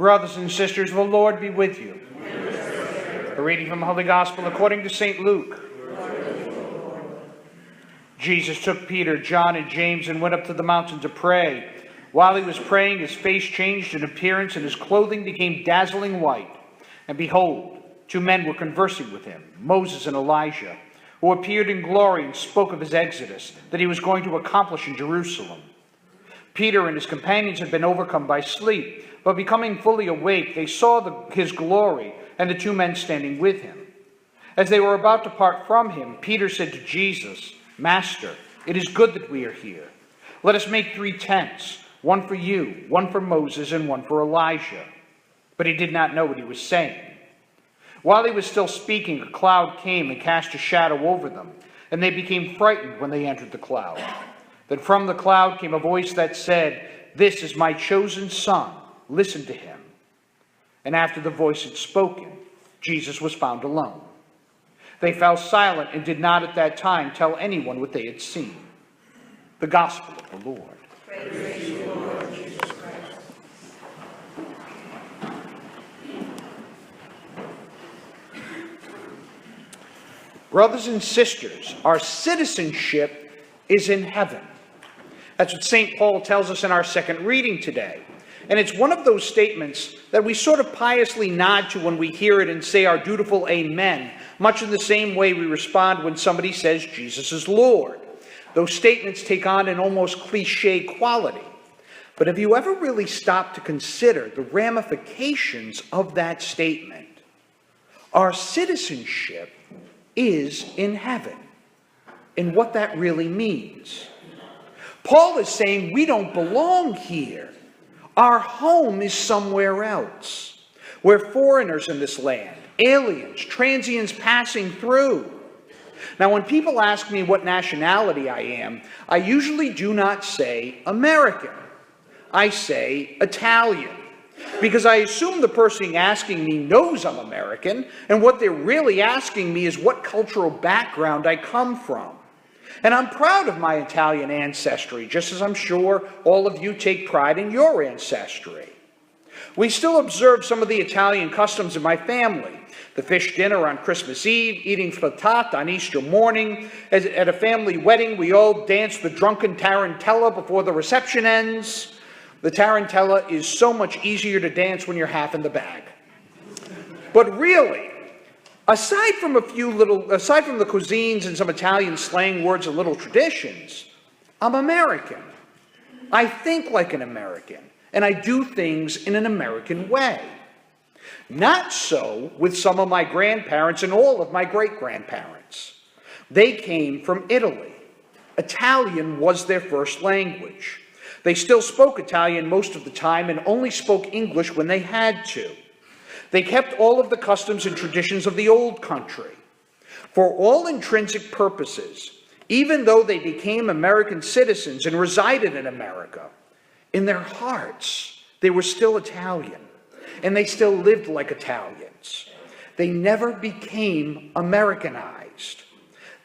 Brothers and sisters, the Lord be with you. A reading from the Holy Gospel according to St. Luke. Jesus took Peter, John, and James and went up to the mountain to pray. While he was praying, his face changed in appearance, and his clothing became dazzling white. And behold, two men were conversing with him, Moses and Elijah, who appeared in glory and spoke of his exodus, that he was going to accomplish in Jerusalem. Peter and his companions had been overcome by sleep, but becoming fully awake, they saw his glory and the two men standing with him. As they were about to part from him, Peter said to Jesus, "Master, it is good that we are here. Let us make 3 tents, one for you, one for Moses, and one for Elijah." But he did not know what he was saying. While he was still speaking, a cloud came and cast a shadow over them, and they became frightened when they entered the cloud. Then from the cloud came a voice that said, "This is my chosen Son. Listen to him." And after the voice had spoken, Jesus was found alone. They fell silent and did not at that time tell anyone what they had seen. The Gospel of the Lord. Praise to you, Lord Jesus Christ. Brothers and sisters, our citizenship is in heaven. That's what St. Paul tells us in our second reading today. And it's one of those statements that we sort of piously nod to when we hear it and say our dutiful amen, much in the same way we respond when somebody says Jesus is Lord. Those statements take on an almost cliche quality. But have you ever really stopped to consider the ramifications of that statement? Our citizenship is in heaven, and what that really means. Paul is saying we don't belong here. Our home is somewhere else. We're foreigners in this land, aliens, transients passing through. Now, when people ask me what nationality I am, I usually do not say American. I say Italian, because I assume the person asking me knows I'm American, and what they're really asking me is what cultural background I come from. And I'm proud of my Italian ancestry, just as I'm sure all of you take pride in your ancestry. We still observe some of the Italian customs in my family. The fish dinner on Christmas Eve, eating frittata on Easter morning. At a family wedding, we all dance the drunken tarantella before the reception ends. The tarantella is so much easier to dance when you're half in the bag. But really, aside from the cuisines and some Italian slang words and little traditions, I'm American. I think like an American, and I do things in an American way. Not so with some of my grandparents and all of my great-grandparents. They came from Italy. Italian was their first language. They still spoke Italian most of the time and only spoke English when they had to. They kept all of the customs and traditions of the old country. For all intrinsic purposes, even though they became American citizens and resided in America, in their hearts, they were still Italian, and they still lived like Italians. They never became Americanized.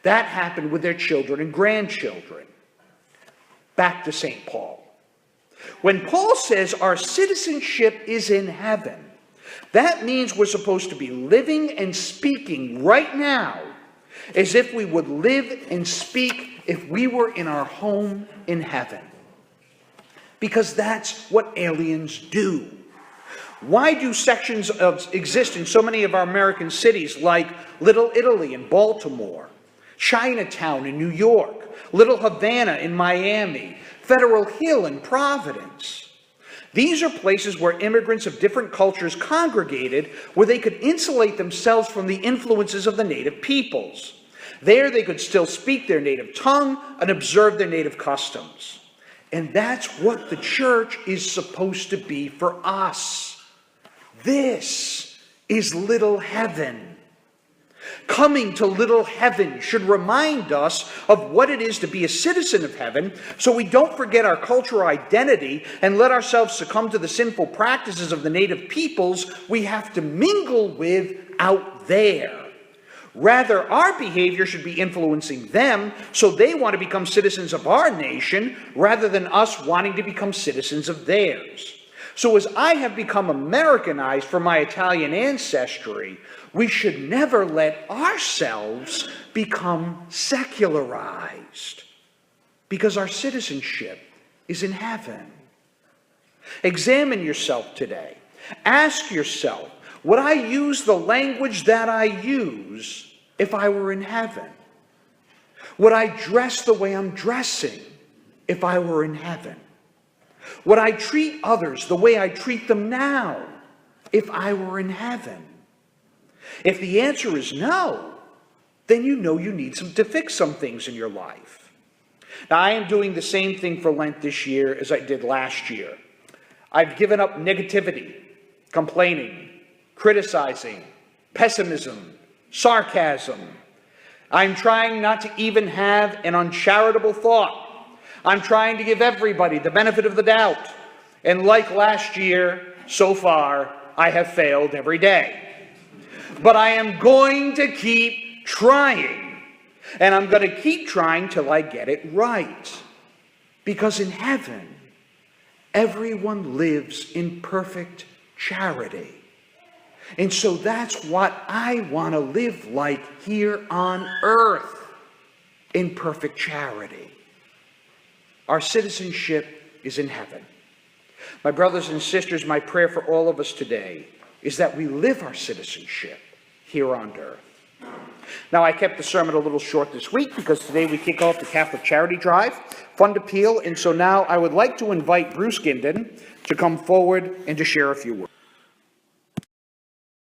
That happened with their children and grandchildren. Back to St. Paul. When Paul says our citizenship is in heaven, that means we're supposed to be living and speaking right now as if we would live and speak if we were in our home in heaven. Because that's what aliens do. Why do sections exist in so many of our American cities like Little Italy in Baltimore, Chinatown in New York, Little Havana in Miami, Federal Hill in Providence? These are places where immigrants of different cultures congregated where they could insulate themselves from the influences of the native peoples. There they could still speak their native tongue and observe their native customs. And that's what the church is supposed to be for us. This is little heaven. Coming to little heaven should remind us of what it is to be a citizen of heaven, so we don't forget our cultural identity and let ourselves succumb to the sinful practices of the native peoples we have to mingle with out there. Rather, our behavior should be influencing them so they want to become citizens of our nation rather than us wanting to become citizens of theirs. So as I have become Americanized from my Italian ancestry, we should never let ourselves become secularized, because our citizenship is in heaven. Examine yourself today. Ask yourself, would I use the language that I use if I were in heaven? Would I dress the way I'm dressing if I were in heaven? Would I treat others the way I treat them now if I were in heaven? If the answer is no, then you know you need to fix some things in your life. Now, I am doing the same thing for Lent this year as I did last year. I've given up negativity, complaining, criticizing, pessimism, sarcasm. I'm trying not to even have an uncharitable thought. I'm trying to give everybody the benefit of the doubt. And like last year, so far, I have failed every day. But I am going to keep trying. And I'm going to keep trying till I get it right. Because in heaven, everyone lives in perfect charity. And so that's what I want to live like here on earth, in perfect charity. Our citizenship is in heaven. My brothers and sisters, my prayer for all of us today is that we live our citizenship here on earth. Now, I kept the sermon a little short this week because today we kick off the Catholic Charity Drive, Fund Appeal, and so now I would like to invite Bruce Ginden to come forward and to share a few words.